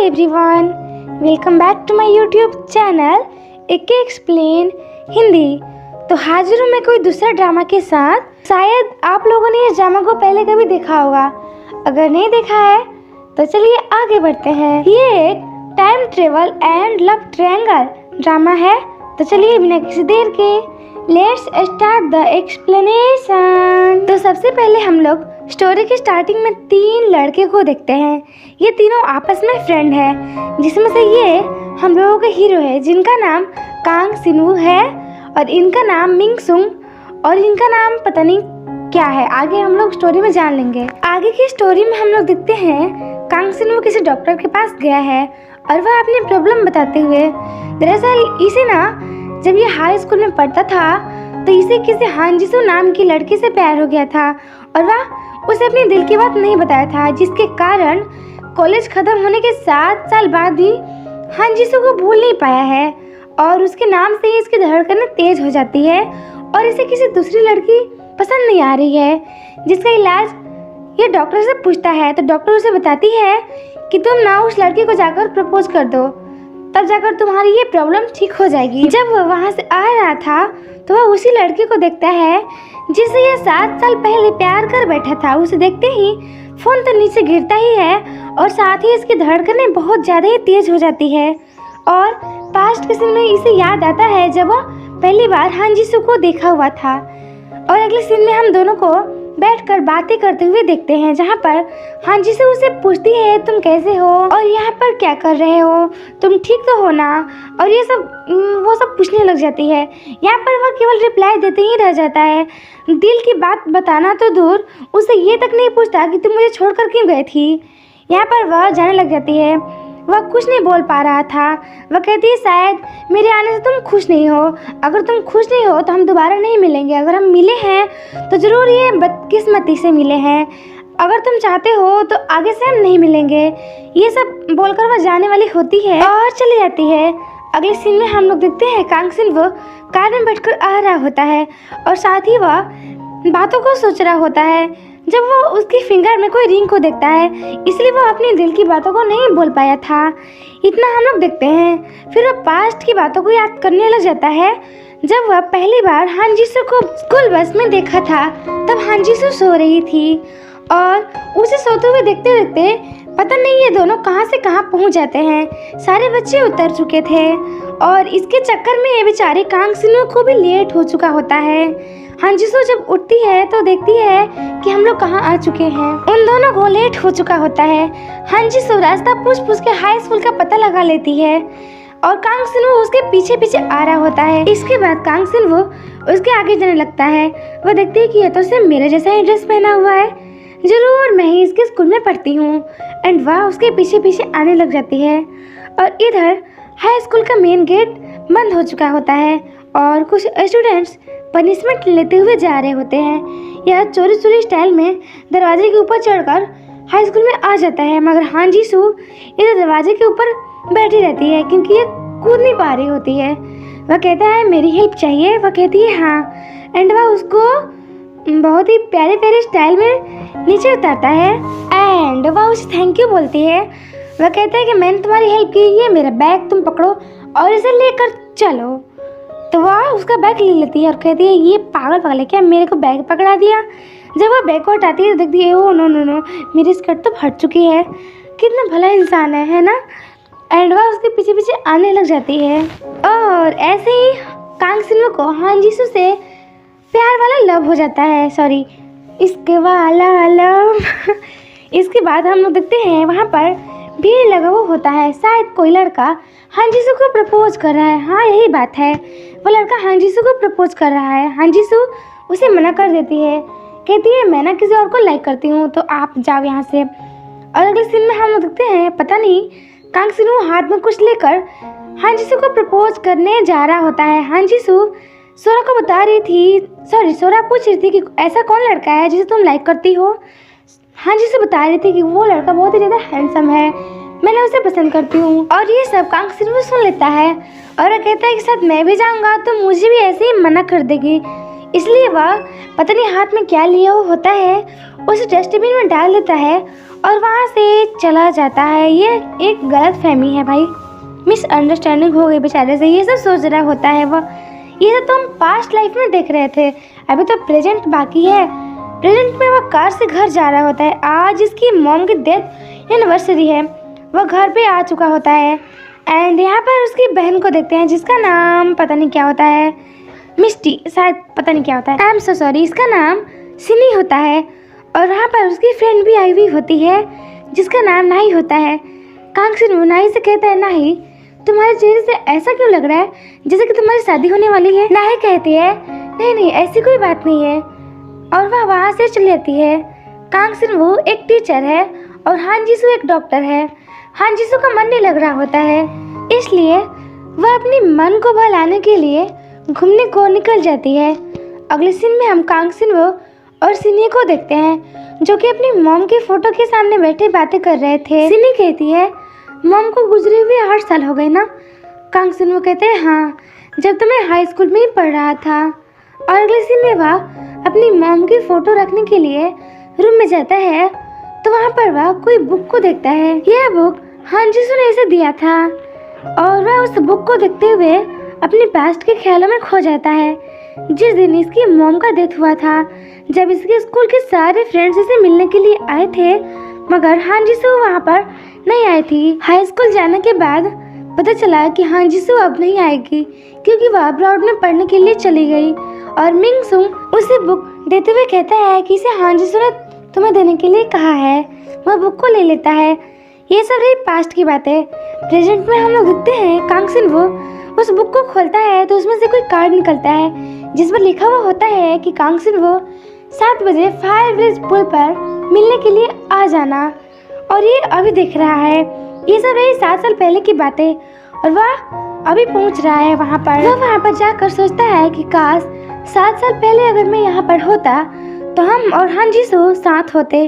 Everyone, welcome back to my YouTube channel AK explain Hindi. तो हाजिर हूँ मैं कोई दूसरा ड्रामा के साथ। शायद आप लोगों ने इस ड्रामा को पहले कभी देखा होगा, अगर नहीं देखा है तो चलिए आगे बढ़ते हैं। ये एक time travel and love triangle drama है। तो चलिए बिना किसी देर के लेट्स स्टार्ट द एक्सप्लेनेशन। तो सबसे पहले हम लोग स्टोरी की स्टार्टिंग में 3 लड़के को देखते हैं। ये तीनों आपस में फ्रेंड है, जिसमें से ये हम लोगों के हीरो है जिनका नाम कांग सिनवू है और इनका नाम मिंग सुंग और इनका नाम पता नहीं क्या है, आगे हम लोग स्टोरी में जान लेंगे। आगे की स्टोरी में हम लोग देखते हैं कांग सिनवू किसी डॉक्टर के पास गया है और वह अपनी प्रॉब्लम बताते हुए, दरअसल इसे ना जब ये हाई स्कूल में पढ़ता था तो इसे किसी हान जिसू नाम की लड़की से प्यार हो गया था और वह उसे अपने दिल की बात नहीं बताया था, जिसके कारण कॉलेज खत्म होने के 7 साल बाद भी हान जिसू को भूल नहीं पाया है और उसके नाम से ही इसकी धड़कनें तेज हो जाती है और इसे किसी दूसरी लड़की पसंद नहीं आ रही है, जिसका इलाज ये डॉक्टर से पूछता है। तो डॉक्टर उसे बताती है कि तुम ना उस लड़की को जाकर प्रपोज कर दो, तब जाकर तुम्हारी ये प्रॉब्लम ठीक हो जाएगी। जब वह वहाँ से आ रहा था तो वह उसी लड़की को देखता है जिससे यह 7 साल पहले प्यार कर बैठा था। उसे देखते ही फोन तो नीचे गिरता ही है और साथ ही इसकी धड़कनें बहुत ज़्यादा ही तेज हो जाती है और पास्ट के सीन में इसे याद आता है जब वह पहली बार हान जिसू को देखा हुआ था। और अगले सीन में हम दोनों को बैठकर बातें करते हुए देखते हैं, जहाँ पर हान जिसू उसे पूछती है तुम कैसे हो और यहाँ पर क्या कर रहे हो, तुम ठीक तो हो ना, और ये सब वो सब पूछने लग जाती है। यहाँ पर वह केवल रिप्लाई देते ही रह जाता है। दिल की बात बताना तो दूर, उसे ये तक नहीं पूछता कि तुम मुझे छोड़कर क्यों गई थी। यहाँ पर वह जाने लग जाती है। वह कुछ नहीं बोल पा रहा था। वह कहती है शायद मेरे आने से तुम खुश नहीं हो, अगर तुम खुश नहीं हो तो हम दोबारा नहीं मिलेंगे, अगर हम मिले हैं तो ज़रूर ये बदकिस्मती से मिले हैं, अगर तुम चाहते हो तो आगे से हम नहीं मिलेंगे। ये सब बोलकर वह जाने वाली होती है और चली जाती है। अगले सीन में हम लोग देखते हैं कांग सिनवू कार में बैठकर आ रहा होता है और साथ ही वह बातों को सोच रहा होता है। जब वो उसकी फिंगर में कोई रिंग को देखता है, इसलिए वो अपने दिल की बातों को नहीं बोल पाया था। इतना हम लोग देखते हैं। फिर वह पास्ट की बातों को याद करने लग जाता है। जब वह पहली बार हान जिसू को स्कूल बस में देखा था तब हान जिसू सो रही थी और उसे सोते हुए देखते देखते पता नहीं ये दोनों कहाँ से कहाँ पहुँच जाते हैं। सारे बच्चे उतर चुके थे और इसके चक्कर में ये बेचारे कांग सिनवू को भी लेट हो चुका होता है। हान जिसू जब उठती है तो देखती है कि हम लोग कहाँ आ चुके हैं। उन दोनों को लेट हो चुका होता है। हान जिसू रास्ता पूछ के हाई स्कूल का पता लगा लेती है और कांग सिनवू उसके पीछे पीछे आ रहा होता है। इसके बाद कांग सिनवू उसके आगे जाने लगता है। वह देखती है कि यह तो सिर्फ मेरे जैसा ही ड्रेस पहना हुआ है, जरूर मैं ही इसके स्कूल में पढ़ती हूँ। एंड वह उसके पीछे पीछे आने लग जाती है और इधर हाई स्कूल का मेन गेट बंद हो चुका होता है और कुछ स्टूडेंट्स पनिशमेंट लेते हुए जा रहे होते हैं। यह चोरी चोरी स्टाइल में दरवाजे के ऊपर चढ़कर हाई स्कूल में आ जाता है, मगर हान जिसू इधर दरवाजे के ऊपर बैठी रहती है क्योंकि ये कूद नहीं पा रही होती है। वह कहता है मेरी हेल्प चाहिए, वह कहती है हाँ, एंड वह उसको बहुत ही प्यारे प्यारे स्टाइल में नीचे उतारता है एंड वह उसे थैंक यू बोलती है। वह कहता है कि मैंने तुम्हारी हेल्प की, ये मेरा बैग तुम पकड़ो और इसे लेकर चलो। तो वह उसका बैग ले लेती है और कहती है ये पागल है क्या, मेरे को बैग पकड़ा दिया। जब वह बैग को हटाती है तो देखती है ओ नो नो नो, मेरी स्कर्ट तो फट चुकी है। कितना भला इंसान है ना। एंड वह उसके पीछे पीछे आने लग जाती है और ऐसे ही कांग सिनवू को हान जिसू से प्यार वाला लव हो जाता है, सॉरी इसके वाला लव। इसके बाद हम लोग देखते हैं वहाँ पर भीड़ लगा हुआ होता है। शायद कोई लड़का हान जिसू को प्रपोज कर रहा है। हाँ यही बात है, वो लड़का हान जिसू को प्रपोज कर रहा है। हान जिसू उसे मना कर देती है, कहती है मैं ना किसी और को लाइक करती हूँ तो आप जाओ यहाँ से। और अगले सीन में हम लोग देखते हैं पता नहीं कांग सिनवू हाथ में कुछ लेकर हान जिसू को प्रपोज करने जा रहा होता है। हान जिसू सोरा को बता रही थी, सॉरी सोरा पूछ रही थी कि ऐसा कौन लड़का है जिसे तुम लाइक करती हो। हान जिसू बता रही थी कि वो लड़का बहुत ही ज़्यादा हैंडसम है, मैंने उसे पसंद करती हूँ। और ये सब कांग सिनवू सुन लेता है और कहता है कि साथ मैं भी जाऊँगा तो मुझे भी ऐसे ही मना कर देगी। इसलिए वह पता नहीं हाथ में क्या लिया हुआ होता है उसे डस्टबिन में डाल देता है और वहाँ से चला जाता है। ये एक गलत फहमी है भाई, मिसअंडरस्टैंडिंग हो गई बेचारे से। ये सब सोच रहा होता है वो, ये सब तो हम पास्ट लाइफ में देख रहे थे, अभी तो प्रेजेंट बाकी है। प्रेजेंट में वह कार से घर जा रहा होता है। आज इसकी मॉम की डेथ एनिवर्सरी है। वह घर पे आ चुका होता है एंड यहाँ पर उसकी बहन को देखते हैं जिसका नाम पता नहीं क्या होता है, मिस्टी शायद, पता नहीं क्या होता है, आई एम सो सॉरी। इसका नाम सिनी होता है और वहाँ पर उसकी फ्रेंड भी आई हुई होती है जिसका नाम नाही होता है। कांगसिन नाही से कहता है, नाही तुम्हारे चेहरे से ऐसा क्यों लग रहा है जैसे कि तुम्हारी शादी होने वाली है। नाही कहती है, नहीं नहीं ऐसी कोई बात नहीं है, और वह वहाँ से चली जाती है। कांगसिन वो एक टीचर है और हान जीसू एक डॉक्टर है। हान जीसू का मन नहीं लग रहा होता है, इसलिए वह अपनी मन को बहलाने के लिए घूमने को निकल जाती है। अगले सीन में हम कांगसिन वो और सिनी को देखते हैं जो कि अपनी मॉम की फोटो के सामने बैठे बातें कर रहे थे। सिनी कहती है, मॉम को गुजरे हुए 8 साल हो गए ना। कांगसिन वो कहते हैं, हाँ, जब तो मैं हाई स्कूल में ही पढ़ रहा था। और अगले सीन में वह अपनी मॉम की फोटो रखने के लिए रूम में जाता है तो वहाँ पर वह कोई बुक को देखता है। यह बुक हान जीसू ने इसे दिया था और वह उस बुक को देखते हुए अपने पास्ट के ख्यालों में खो जाता है। जिस दिन इसकी मॉम का डेथ हुआ था, जब इसके स्कूल के सारे फ्रेंड्स इसे मिलने के लिए आए थे, मगर हान जीसू वहाँ पर नहीं आई थी। हाई स्कूल जाने के बाद पता चला कि हान जीसू अब नहीं आएगी क्योंकि वह अब्रॉड में पढ़ने के लिए चली गई। और मिंग सुंग उसे बुक देते हुए कहता है कि इसे हान जीसू ने तुम्हें देने के लिए कहा है। वह बुक को ले लेता है। ये सब रही पास्ट की बातें। प्रेजेंट में हम लोग देखते हैं कांगसिन वो उस बुक को खोलता है तो उसमें से कोई कार्ड निकलता है जिस पर लिखा हुआ होता है कि कांगसिन वो 7 बजे फायर ब्रिज पुल पर मिलने के लिए आ जाना। और ये अभी दिख रहा है। ये सब रही 7 साल पहले की बातें और वह अभी पहुंच रहा है वहाँ पर। वह वहाँ पर जाकर सोचता है कि काश 7 साल पहले अगर मैं यहाँ पर होता तो हम और हान जीसू साथ होते।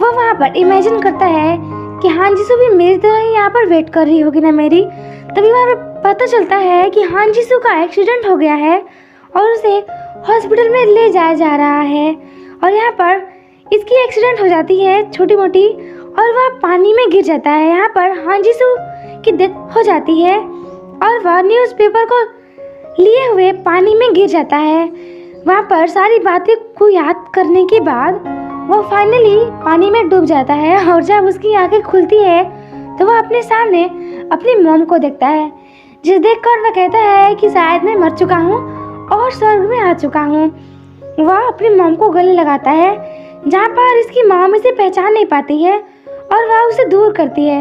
वह वहाँ पर इमेजिन करता है कि हान जीसू भी मेरी तरह ही यहाँ पर वेट कर रही होगी ना मेरी। तभी वहाँ पर पता चलता है कि हान जीसू का एक्सीडेंट हो गया है और उसे हॉस्पिटल में ले जाया जा रहा है। और यहाँ पर इसकी एक्सीडेंट हो जाती है छोटी मोटी और वह पानी में गिर जाता है। यहाँ पर हान जीसू की डेथ हो जाती है और वह न्यूज़पेपर को लिए हुए पानी में गिर जाता है। वहाँ पर सारी बातें को याद करने के बाद वो फाइनली पानी में डूब जाता है। और जब उसकी आंखें खुलती है तो वह अपने सामने अपनी मॉम को देखता है, जिस देखकर वह कहता है कि शायद मैं मर चुका हूँ और स्वर्ग में आ चुका हूँ। वह अपनी मॉम को गले लगाता है जहाँ पर इसकी मॉम इसे पहचान नहीं पाती है और वह उसे दूर करती है।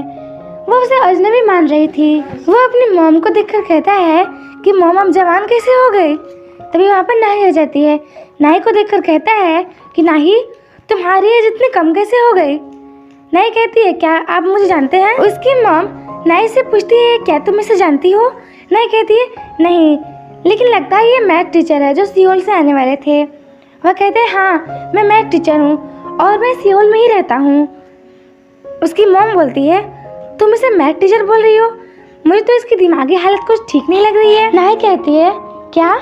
वह उसे अजनबी मान रही थी। वह अपनी मॉम को देखकर कहता है कि मॉम अब जवान कैसे हो गई। तभी वहाँ पर नाही आ जाती है। नाही को देखकर कहता है कि नाही तुम्हारी एज इतनी कम कैसे हो गई। नाही कहती है, क्या आप मुझे जानते हैं। उसकी मॉम नाही से पूछती है, क्या तुम इसे जानती हो। नाही कहती है, नहीं, लेकिन लगता है ये मैथ टीचर है जो सियोल से आने वाले थे। वह कहते हैं, हाँ मैं मैथ टीचर हूँ और मैं सियोल में ही रहता हूँ। उसकी मॉम बोलती है, तुम इसे मैथ टीचर बोल रही हो, मुझे तो इसकी दिमागी हालत कुछ ठीक नहीं लग रही है। नाही कहती है, क्या,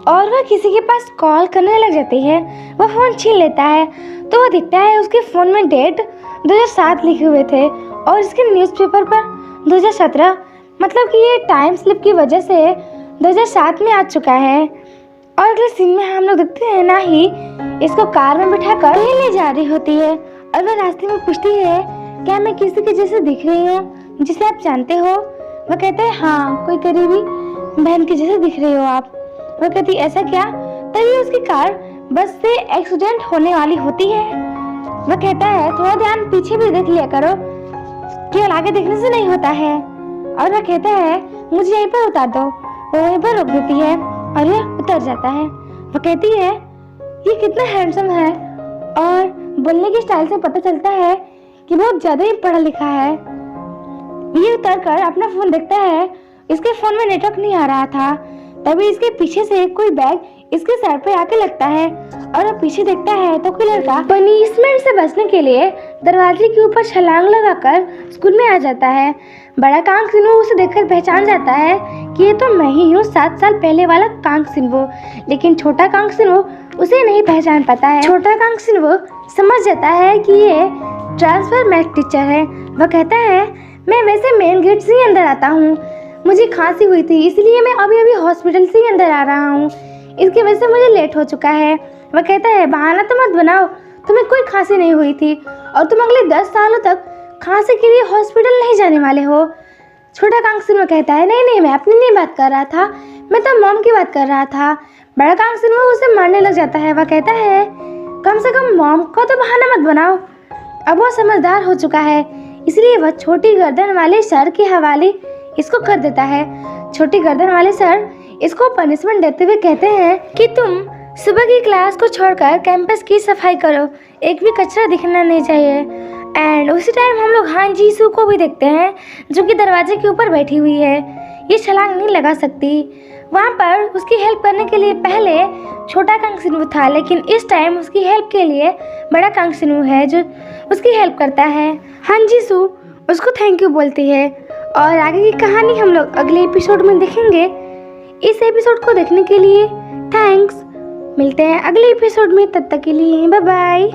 और वह किसी के पास कॉल करने लग जाती है। वह फ़ोन छीन लेता है तो वह दिखता है उसके फ़ोन में डेट 2007 लिखे हुए थे और इसके न्यूज़पेपर पर 2017, मतलब कि ये टाइम स्लिप की वजह से 2007 में आ चुका है। और अगले सीन में हम लोग देखते हैं ना ही इसको कार में बिठाकर कहीं ले जा रही होती है और वह रास्ते में पूछती है, क्या मैं किसी के जैसे दिख रही हूँ जिसे आप जानते हो। वह कहते हैं, हाँ कोई करीबी बहन के जैसे दिख रही हो आप। वह कहती, ऐसा क्या। तभी उसकी कार बस से एक्सीडेंट होने वाली होती है। वह कहता है, थोड़ा ध्यान पीछे भी देख लिया करो, केवल आगे देखने से नहीं होता है। और वह कहता है, मुझे यहीं पर उतार दो। वो वहीं पर रोक देती है और यह उतर जाता है। वह कहती है, ये कितना हैंडसम है, और बोलने की स्टाइल से पता चलता है कि बहुत ज्यादा ही पढ़ा लिखा है। ये उतर कर अपना फोन देखता है। इसके फोन में नेटवर्क नहीं आ रहा था। तभी इसके पीछे से कोई बैग इसके सर पे आके लगता है और वो पीछे देखता है तो कोई लड़का पनिशमेंट से बचने के लिए दरवाजे के ऊपर छलांग लगाकर स्कूल में आ जाता है। बड़ा कांगसिन उसे देखकर पहचान जाता है कि ये तो मैं ही हूँ 7 साल पहले वाला कांगसिन। लेकिन छोटा कांगसिन उसे नहीं पहचान पाता है। छोटा कांगसिन समझ जाता है कि ये ट्रांसफर मैथ टीचर है। वह कहता है मैं वैसे मेन गेट से ही अंदर आता हूँ, मुझे खांसी हुई थी इसलिए मैं अभी अभी हॉस्पिटल से ही अंदर आ रहा हूँ, इसकी वजह से मुझे लेट हो चुका है। वह कहता है बहाना तो मत बनाओ, तुम्हें कोई खांसी नहीं हुई थी और तुम अगले 10 सालों तक खांसी के लिए हॉस्पिटल नहीं जाने वाले हो। छोटा कांगसिन्हो कहता है नहीं नहीं, मैं अपनी नहीं बात कर रहा था, मैं तो मॉम की बात कर रहा था। बड़ा कांगसिन्हो उसे मारने लग जाता है। वह कहता है कम से कम मॉम को तो बहाना मत बनाओ। अब वो समझदार हो चुका है इसलिए वह छोटी गर्दन वाले सर के हवाले इसको कर देता है। छोटी गर्दन वाले सर इसको पनिशमेंट देते हुए कहते हैं कि तुम सुबह की क्लास को छोड़कर कैंपस की सफाई करो, एक भी कचरा दिखना नहीं चाहिए। एंड उसी टाइम हम लोग हान जी सू को भी देखते हैं जो कि दरवाजे के ऊपर बैठी हुई है। ये छलांग नहीं लगा सकती। वहाँ पर उसकी हेल्प करने के लिए पहले छोटा कांगसिन्हो था, लेकिन इस टाइम उसकी हेल्प के लिए बड़ा कांगसिन्हो है जो उसकी हेल्प करता है। हान जी सू उसको थैंक यू बोलती है और आगे की कहानी हम लोग अगले एपिसोड में देखेंगे। इस एपिसोड को देखने के लिए थैंक्स। मिलते हैं अगले एपिसोड में, तब तक के लिए बाय बाय।